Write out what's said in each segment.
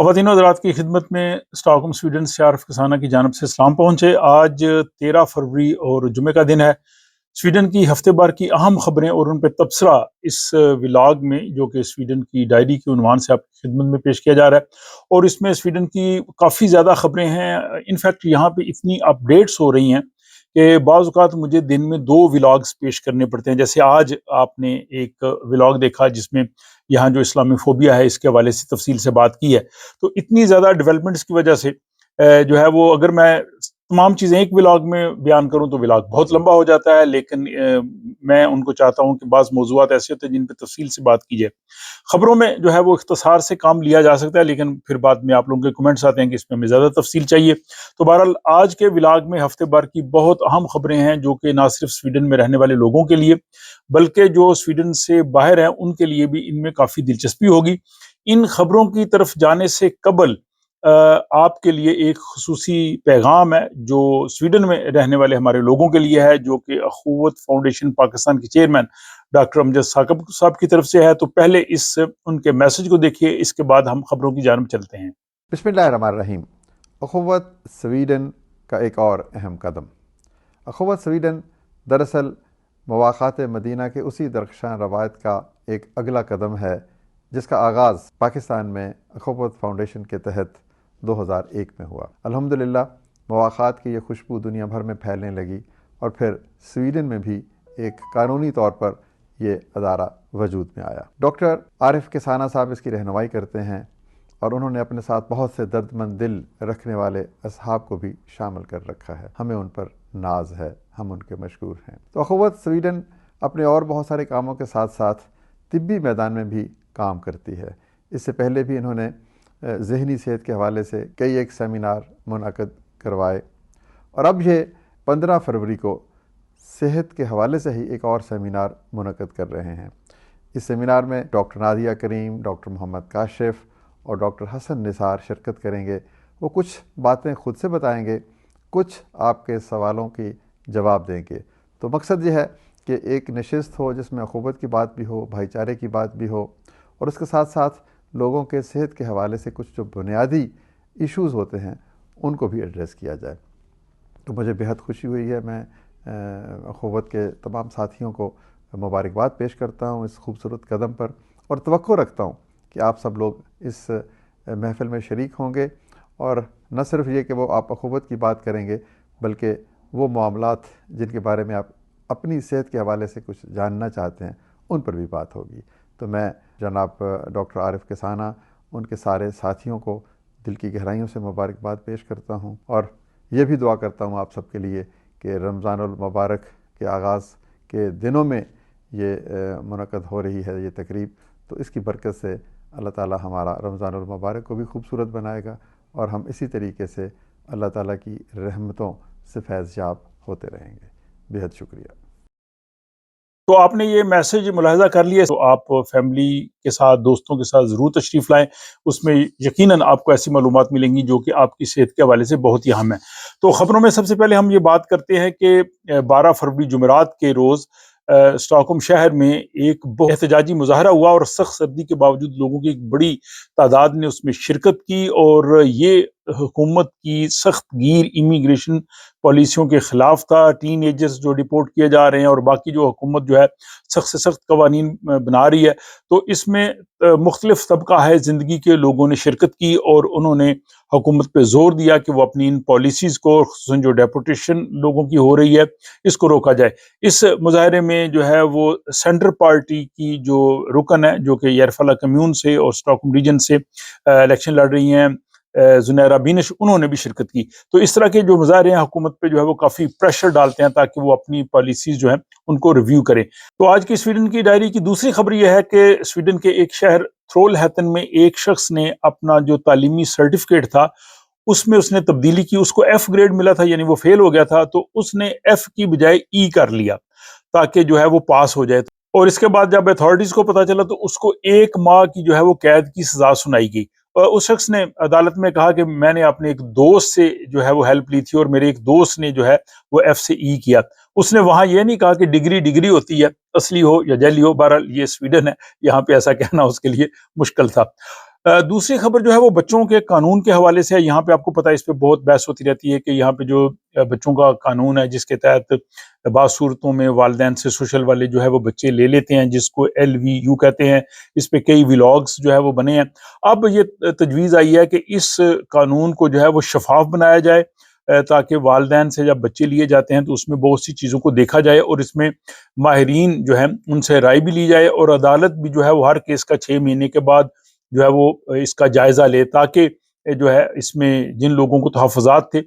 خواتین و حضرات کی خدمت میں اسٹاک سویڈن سے عارف کسانہ کی جانب سے سلام پہنچے۔ آج 13 فروری اور جمعہ کا دن ہے۔ سویڈن کی ہفتے بھر کی اہم خبریں اور ان پہ تبصرہ اس ولاگ میں، جو کہ سویڈن کی ڈائری کے عنوان سے آپ کی خدمت میں پیش کیا جا رہا ہے، اور اس میں سویڈن کی کافی زیادہ خبریں ہیں۔ انفیکٹ یہاں پہ اتنی اپڈیٹس ہو رہی ہیں کہ بعض اوقات مجھے دن میں 2 ولاگز پیش کرنے پڑتے ہیں۔ جیسے آج آپ نے ایک ولاگ دیکھا جس میں یہاں جو اسلامی فوبیا ہے اس کے حوالے سے تفصیل سے بات کی ہے۔ تو اتنی زیادہ ڈیولپمنٹس کی وجہ سے جو ہے وہ اگر میں تمام چیزیں ایک ولاگ میں بیان کروں تو ولاگ بہت لمبا ہو جاتا ہے، لیکن میں ان کو چاہتا ہوں کہ بعض موضوعات ایسے ہوتے ہیں جن پہ تفصیل سے بات کی جائے۔ خبروں میں جو ہے وہ اختصار سے کام لیا جا سکتا ہے، لیکن پھر بعد میں آپ لوگوں کے کمنٹس آتے ہیں کہ اس میں ہمیں زیادہ تفصیل چاہیے۔ تو بہرحال آج کے ولاگ میں ہفتے بھر کی بہت اہم خبریں ہیں، جو کہ نہ صرف سویڈن میں رہنے والے لوگوں کے لیے بلکہ جو سویڈن سے باہر ہیں ان کے لیے بھی ان میں کافی دلچسپی ہوگی۔ ان خبروں کی طرف جانے سے قبل آپ کے لیے ایک خصوصی پیغام ہے جو سویڈن میں رہنے والے ہمارے لوگوں کے لیے ہے، جو کہ اخوت فاؤنڈیشن پاکستان کے چیئرمین ڈاکٹر امجد ثاقب صاحب کی طرف سے ہے۔ تو پہلے ان کے میسج کو دیکھیے، اس کے بعد ہم خبروں کی جانب چلتے ہیں۔ بسم اللہ الرحمن الرحیم۔ اخوت سویڈن کا ایک اور اہم قدم۔ اخوت سویڈن دراصل مواخات مدینہ کے اسی درخشاں روایت کا ایک اگلا قدم ہے، جس کا آغاز پاکستان میں اخوت فاؤنڈیشن کے تحت 2001 میں ہوا۔ الحمدللہ مواخات کی یہ خوشبو دنیا بھر میں پھیلنے لگی اور پھر سویڈن میں بھی ایک قانونی طور پر یہ ادارہ وجود میں آیا۔ ڈاکٹر عارف کسانہ صاحب اس کی رہنمائی کرتے ہیں اور انہوں نے اپنے ساتھ بہت سے درد مند دل رکھنے والے اصحاب کو بھی شامل کر رکھا ہے۔ ہمیں ان پر ناز ہے، ہم ان کے مشکور ہیں۔ تو اخوت سویڈن اپنے اور بہت سارے کاموں کے ساتھ ساتھ طبی میدان میں بھی کام کرتی ہے۔ اس سے پہلے بھی انہوں نے ذہنی صحت کے حوالے سے کئی ایک سیمینار منعقد کروائے، اور اب یہ 15 فروری کو صحت کے حوالے سے ہی ایک اور سیمینار منعقد کر رہے ہیں۔ اس سیمینار میں ڈاکٹر نادیہ کریم، ڈاکٹر محمد کاشف اور ڈاکٹر حسن نثار شرکت کریں گے۔ وہ کچھ باتیں خود سے بتائیں گے، کچھ آپ کے سوالوں کی جواب دیں گے۔ تو مقصد یہ ہے کہ ایک نشست ہو جس میں اخوت کی بات بھی ہو، بھائی چارے کی بات بھی ہو، اور اس کے ساتھ ساتھ لوگوں کے صحت کے حوالے سے کچھ جو بنیادی ایشوز ہوتے ہیں ان کو بھی ایڈریس کیا جائے۔ تو مجھے بہت خوشی ہوئی ہے، میں اخوت کے تمام ساتھیوں کو مبارکباد پیش کرتا ہوں اس خوبصورت قدم پر، اور توقع رکھتا ہوں کہ آپ سب لوگ اس محفل میں شریک ہوں گے، اور نہ صرف یہ کہ وہ آپ اخوت کی بات کریں گے بلکہ وہ معاملات جن کے بارے میں آپ اپنی صحت کے حوالے سے کچھ جاننا چاہتے ہیں ان پر بھی بات ہوگی۔ تو میں جناب ڈاکٹر عارف کسانہ، ان کے سارے ساتھیوں کو دل کی گہرائیوں سے مبارکباد پیش کرتا ہوں، اور یہ بھی دعا کرتا ہوں آپ سب کے لیے کہ رمضان المبارک کے آغاز کے دنوں میں یہ منعقد ہو رہی ہے یہ تقریب، تو اس کی برکت سے اللہ تعالی ہمارا رمضان المبارک کو بھی خوبصورت بنائے گا، اور ہم اسی طریقے سے اللہ تعالیٰ کی رحمتوں سے فیض یاب ہوتے رہیں گے۔ بہت شکریہ۔ تو آپ نے یہ میسج ملاحظہ کر لیا، تو آپ فیملی کے ساتھ، دوستوں کے ساتھ ضرور تشریف لائیں۔ اس میں یقیناً آپ کو ایسی معلومات ملیں گی جو کہ آپ کی صحت کے حوالے سے بہت ہی اہم ہے۔ تو خبروں میں سب سے پہلے ہم یہ بات کرتے ہیں کہ 12 فروری جمعرات کے روز اسٹاک ہوم شہر میں ایک بہت احتجاجی مظاہرہ ہوا، اور سخت سردی کے باوجود لوگوں کی ایک بڑی تعداد نے اس میں شرکت کی، اور یہ حکومت کی سخت گیر امیگریشن پالیسیوں کے خلاف تھا۔ ٹین ایجرز جو ڈپورٹ کیے جا رہے ہیں، اور باقی جو حکومت جو ہے سخت سے سخت قوانین بنا رہی ہے، تو اس میں مختلف طبقہ ہے زندگی کے لوگوں نے شرکت کی، اور انہوں نے حکومت پہ زور دیا کہ وہ اپنی ان پالیسیز کو، خصوصاً جو ڈیپوٹیشن لوگوں کی ہو رہی ہے، اس کو روکا جائے۔ اس مظاہرے میں جو ہے وہ سینٹر پارٹی کی جو رکن ہے، جو کہ یرفلا کمیون سے اور اسٹاک ہوم ریجن سے الیکشن لڑ رہی ہیں، زنیرہ بینش، انہوں نے بھی شرکت کی۔ تو اس طرح کے جو مظاہرے ہیں حکومت پہ جو ہے وہ کافی پریشر ڈالتے ہیں تاکہ وہ اپنی پالیسیز جو ہیں ان کو ریویو کریں۔ تو آج کی سویڈن کی ڈائری کی دوسری خبر یہ ہے کہ سویڈن کے ایک شہر تھرول ہیتن میں ایک شخص نے اپنا جو تعلیمی سرٹیفکیٹ تھا اس میں اس نے تبدیلی کی۔ اس کو ایف گریڈ ملا تھا، یعنی وہ فیل ہو گیا تھا، تو اس نے ایف کی بجائے ای کر لیا تاکہ جو ہے وہ پاس ہو جائے۔ اور اس کے بعد جب اتھارٹیز کو پتا چلا تو اس کو 1 ماہ کی جو ہے وہ قید کی سزا سنائی گئی۔ اور اس شخص نے عدالت میں کہا کہ میں نے اپنے ایک دوست سے جو ہے وہ ہیلپ لی تھی، اور میرے ایک دوست نے جو ہے وہ ایف سے ای کیا۔ اس نے وہاں یہ نہیں کہا کہ ڈگری ہوتی ہے، اصلی ہو یا جعلی ہو، بہرحال یہ سویڈن ہے، یہاں پہ ایسا کہنا اس کے لیے مشکل تھا۔ دوسری خبر جو ہے وہ بچوں کے قانون کے حوالے سے ہے. یہاں پہ آپ کو پتا ہے اس پہ بہت بحث ہوتی رہتی ہے کہ یہاں پہ جو بچوں کا قانون ہے جس کے تحت بعض صورتوں میں والدین سے سوشل والے جو ہے وہ بچے لے لیتے ہیں جس کو LVU کہتے ہیں. اس پہ کئی ولاگز جو ہے وہ بنے ہیں. اب یہ تجویز آئی ہے کہ اس قانون کو جو ہے وہ شفاف بنایا جائے تاکہ والدین سے جب بچے لیے جاتے ہیں تو اس میں بہت سی چیزوں کو دیکھا جائے اور اس میں ماہرین جو ہے ان سے رائے بھی لی جائے اور عدالت بھی جو ہے وہ ہر کیس کا 6 مہینے کے بعد جو ہے وہ اس کا جائزہ لے تاکہ جو ہے اس میں جن لوگوں کو تحفظات تھے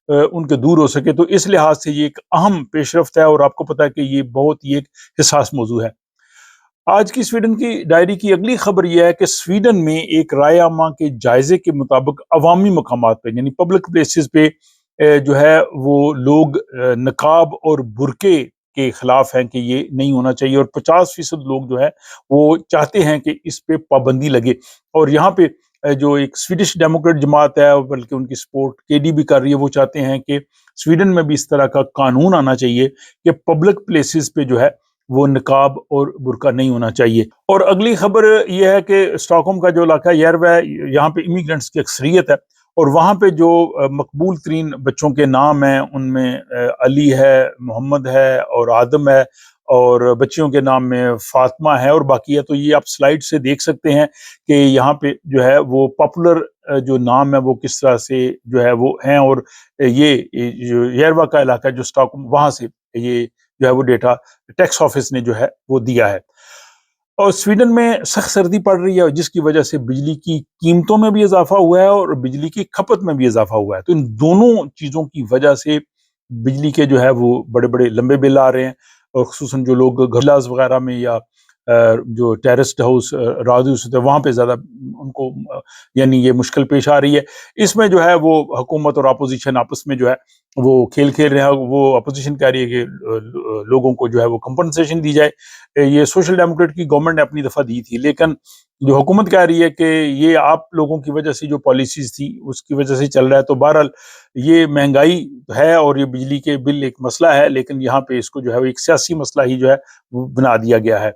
ان کے دور ہو سکے. تو اس لحاظ سے یہ ایک اہم پیش رفت ہے اور آپ کو پتا ہے کہ یہ بہت ہی ایک حساس موضوع ہے. آج کی سویڈن کی ڈائری کی اگلی خبر یہ ہے کہ سویڈن میں ایک رائے عامہ کے جائزے کے مطابق عوامی مقامات پہ یعنی پبلک پلیسز پہ جو ہے وہ لوگ نقاب اور برقعے کے خلاف ہیں کہ یہ نہیں ہونا چاہیے اور 50% لوگ جو ہے وہ چاہتے ہیں کہ اس پہ پابندی لگے. اور یہاں پہ جو ایک سویڈش ڈیموکریٹ جماعت ہے بلکہ ان کی سپورٹ KD بھی کر رہی ہے, وہ چاہتے ہیں کہ سویڈن میں بھی اس طرح کا قانون آنا چاہیے کہ پبلک پلیسز پہ جو ہے وہ نقاب اور برقع نہیں ہونا چاہیے. اور اگلی خبر یہ ہے کہ اسٹاک ہوم کا جو علاقہ یاروا ہے یہاں پہ امیگرینٹس کی اکثریت ہے اور وہاں پہ جو مقبول ترین بچوں کے نام ہیں ان میں علی ہے, محمد ہے اور آدم ہے اور بچیوں کے نام میں فاطمہ ہے اور باقی ہے. تو یہ آپ سلائیڈ سے دیکھ سکتے ہیں کہ یہاں پہ جو ہے وہ پاپولر جو نام ہے وہ کس طرح سے جو ہے وہ ہیں اور یہ جو یاروا کا علاقہ جو اسٹاک ہوم وہاں سے یہ جو ہے وہ ڈیٹا ٹیکس آفس نے جو ہے وہ دیا ہے. اور سویڈن میں سخت سردی پڑ رہی ہے جس کی وجہ سے بجلی کی قیمتوں میں بھی اضافہ ہوا ہے اور بجلی کی کھپت میں بھی اضافہ ہوا ہے. تو ان دونوں چیزوں کی وجہ سے بجلی کے جو ہے وہ بڑے بڑے لمبے بل آ رہے ہیں اور خصوصاً جو لوگ گھرلاز وغیرہ میں یا جو ٹیرسٹ ہاؤس راز ہوتے ہیں وہاں پہ زیادہ ان کو یعنی یہ مشکل پیش آ رہی ہے. اس میں جو ہے وہ حکومت اور اپوزیشن آپس میں جو ہے وہ کھیل رہے ہیں. وہ اپوزیشن کہہ رہی ہے کہ لوگوں کو جو ہے وہ کمپنسیشن دی جائے. یہ سوشل ڈیموکریٹ کی گورنمنٹ نے اپنی دفعہ دی تھی لیکن جو حکومت کہہ رہی ہے کہ یہ آپ لوگوں کی وجہ سے جو پالیسیز تھی اس کی وجہ سے چل رہا ہے. تو بہرحال یہ مہنگائی ہے اور یہ بجلی کے بل ایک مسئلہ ہے لیکن یہاں پہ اس کو جو ہے وہ ایک سیاسی مسئلہ ہی جو ہے وہ بنا دیا گیا ہے.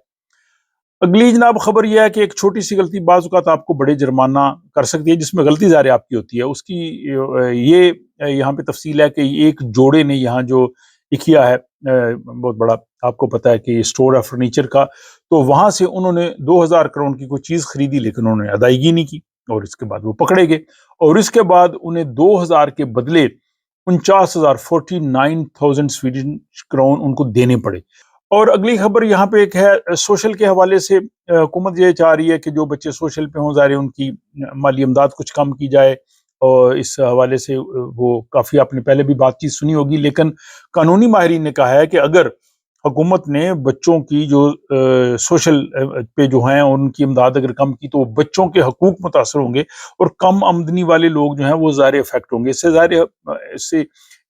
اگلی جناب خبر یہ ہے کہ ایک چھوٹی سی غلطی بعض اوقات آپ کو بڑے جرمانہ کر سکتی ہے جس میں غلطی ظاہر آپ کی ہوتی ہے. اس کی یہ یہاں پہ تفصیل ہے کہ ایک جوڑے نے یہاں جو کیا ہے بہت بڑا آپ کو پتا ہے کہ اسٹور ہے فرنیچر کا, تو وہاں سے انہوں نے 2000 کروڑ کی کوئی چیز خریدی لیکن انہوں نے ادائیگی نہیں کی اور اس کے بعد وہ پکڑے گئے اور اس کے بعد انہیں 2000 کے بدلے 49,000 سویڈن کرون ان کو دینے پڑے. اور اگلی خبر یہاں پہ ایک ہے سوشل کے حوالے سے. حکومت یہ چاہ رہی ہے کہ جو بچے سوشل پہ ہوں ظاہر ان کی مالی امداد کچھ کم کی جائے اور اس حوالے سے وہ کافی آپ نے پہلے بھی بات چیت سنی ہوگی لیکن قانونی ماہرین نے کہا ہے کہ اگر حکومت نے بچوں کی جو سوشل پہ جو ہیں ان کی امداد اگر کم کی تو بچوں کے حقوق متاثر ہوں گے اور کم آمدنی والے لوگ جو ہیں وہ ظاہر افیکٹ ہوں گے. اس سے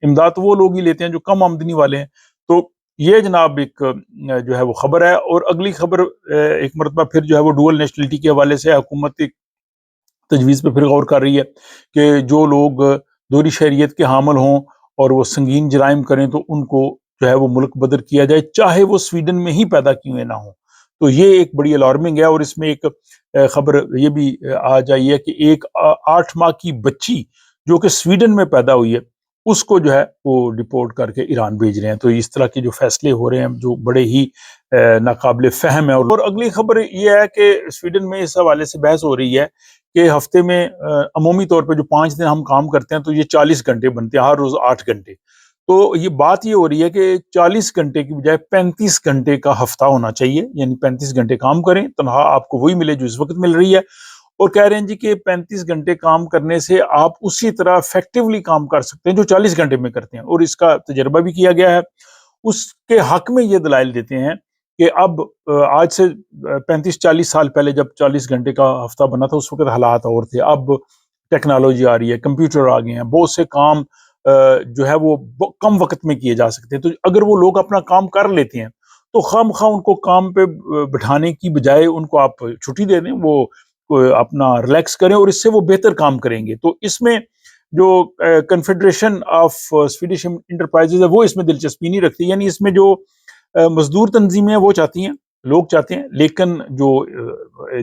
امداد وہ لوگ ہی لیتے ہیں جو کم آمدنی والے ہیں. تو یہ جناب ایک جو ہے وہ خبر ہے. اور اگلی خبر ایک مرتبہ پھر جو ہے وہ ڈوئل نیشنلٹی کے حوالے سے حکومت ایک تجویز پہ پھر غور کر رہی ہے کہ جو لوگ دوہری شہریت کے حامل ہوں اور وہ سنگین جرائم کریں تو ان کو جو ہے وہ ملک بدر کیا جائے چاہے وہ سویڈن میں ہی پیدا کیے نہ ہوں. تو یہ ایک بڑی الارمنگ ہے. اور اس میں ایک خبر یہ بھی آ جائی ہے کہ ایک 8 ماہ کی بچی جو کہ سویڈن میں پیدا ہوئی ہے اس کو جو ہے وہ ڈپورٹ کر کے ایران بھیج رہے ہیں. تو اس طرح کے جو فیصلے ہو رہے ہیں جو بڑے ہی ناقابل فہم ہے. اور اگلی خبر یہ ہے کہ سویڈن میں اس حوالے سے بحث ہو رہی ہے کہ ہفتے میں عمومی طور پہ جو 5 دن ہم کام کرتے ہیں تو یہ 40 گھنٹے بنتے ہیں, ہر روز 8 گھنٹے. تو یہ بات یہ ہو رہی ہے کہ 40 گھنٹے کی بجائے 35 گھنٹے کا ہفتہ ہونا چاہیے, یعنی 35 گھنٹے کام کریں, تنخواہ آپ کو وہی ملے جو اس وقت مل رہی ہے. اور کہہ رہے ہیں جی کہ 35 گھنٹے کام کرنے سے آپ اسی طرح افیکٹولی کام کر سکتے ہیں جو 40 گھنٹے میں کرتے ہیں. اور اس کا تجربہ بھی کیا گیا ہے. اس کے حق میں یہ دلائل دیتے ہیں کہ اب آج سے 35-40 سال پہلے جب 40 گھنٹے کا ہفتہ بنا تھا اس وقت حالات اور تھے. اب ٹیکنالوجی آ رہی ہے, کمپیوٹر آ گئے ہیں, بہت سے کام جو ہے وہ کم وقت میں کیے جا سکتے ہیں. تو اگر وہ لوگ اپنا کام کر لیتے ہیں تو خواہ مخواہ ان کو کام پہ بٹھانے کی بجائے ان کو آپ چھٹی دے دیں, وہ اپنا ریلیکس کریں اور اس سے وہ بہتر کام کریں گے. تو اس میں جو کنفیڈریشن آف سویڈش انٹرپرائزز ہے وہ اس میں دلچسپی نہیں رکھتی. یعنی اس میں جو مزدور تنظیمیں ہیں وہ چاہتی ہیں, لوگ چاہتے ہیں, لیکن جو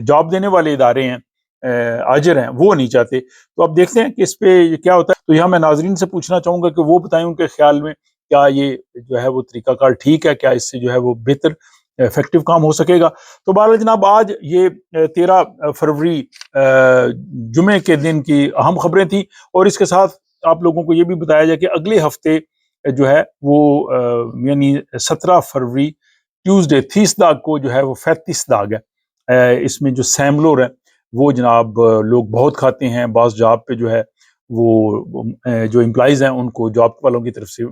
جاب دینے والے ادارے ہیں آجر ہیں وہ نہیں چاہتے. تو اب دیکھتے ہیں کہ اس پہ یہ کیا ہوتا ہے. تو یہاں میں ناظرین سے پوچھنا چاہوں گا کہ وہ بتائیں ان کے خیال میں کیا یہ جو ہے وہ طریقہ کار ٹھیک ہے, کیا اس سے جو ہے وہ بہتر افیکٹو کام ہو سکے گا. تو بہرحال جناب آج یہ 13 فروری جمعے کے دن کی اہم خبریں تھیں, اور اس کے ساتھ آپ لوگوں کو یہ بھی بتایا جائے کہ اگلے ہفتے جو ہے وہ یعنی 17 فروری ٹیوزڈے 30 داغ کو جو ہے وہ 35 داغ ہے. اس میں جو سیملور ہے وہ جناب لوگ بہت کھاتے ہیں. بعض جاب پہ جو ہے وہ جو امپلائیز ہیں ان کو جاب والوں کی طرف سے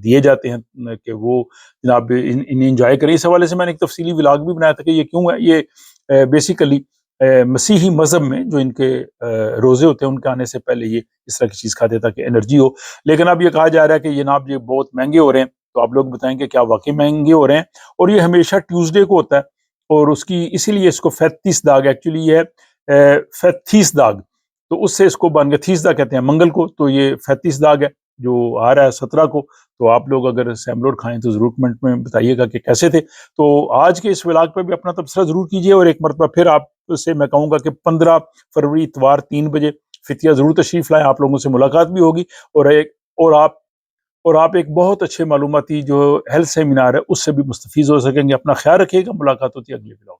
دیے جاتے ہیں کہ وہ جناب انہیں انجوائے کریں. اس حوالے سے میں نے ایک تفصیلی ولاگ بھی بنایا تھا کہ یہ کیوں ہے. یہ بیسیکلی مسیحی مذہب میں جو ان کے روزے ہوتے ہیں ان کے آنے سے پہلے یہ اس طرح کی چیز کھاتے تاکہ انرجی ہو. لیکن اب یہ کہا جا رہا ہے کہ جناب یہ بہت مہنگے ہو رہے ہیں. تو آپ لوگ بتائیں کہ کیا واقعی مہنگے ہو رہے ہیں, اور یہ ہمیشہ ٹیوزڈے کو ہوتا ہے, اور اس کی اسی لیے اس کو 35 داغ ایکچولی یہ ہے 35 داغ, تو اس سے اس کو بن گیا 30 داغ کہتے ہیں منگل کو, تو یہ 35 داغ ہے جو آ رہا ہے 17 کو. تو آپ لوگ اگر سیملور کھائیں تو ضرور کمنٹ میں بتائیے گا کہ کیسے تھے. تو آج کے اس ولاگ پہ بھی اپنا تبصرہ ضرور کیجیے, اور ایک مرتبہ پھر آپ سے میں کہوں گا کہ 15 فروری اتوار 3 بجے فتیہ ضرور تشریف لائیں. آپ لوگوں سے ملاقات بھی ہوگی, اور آپ ایک بہت اچھے معلوماتی جو ہیلتھ سیمینار ہے اس سے بھی مستفیض ہو سکیں گے. اپنا خیال رکھیے گا, ملاقات ہوتی ہے اگلے ولاگ.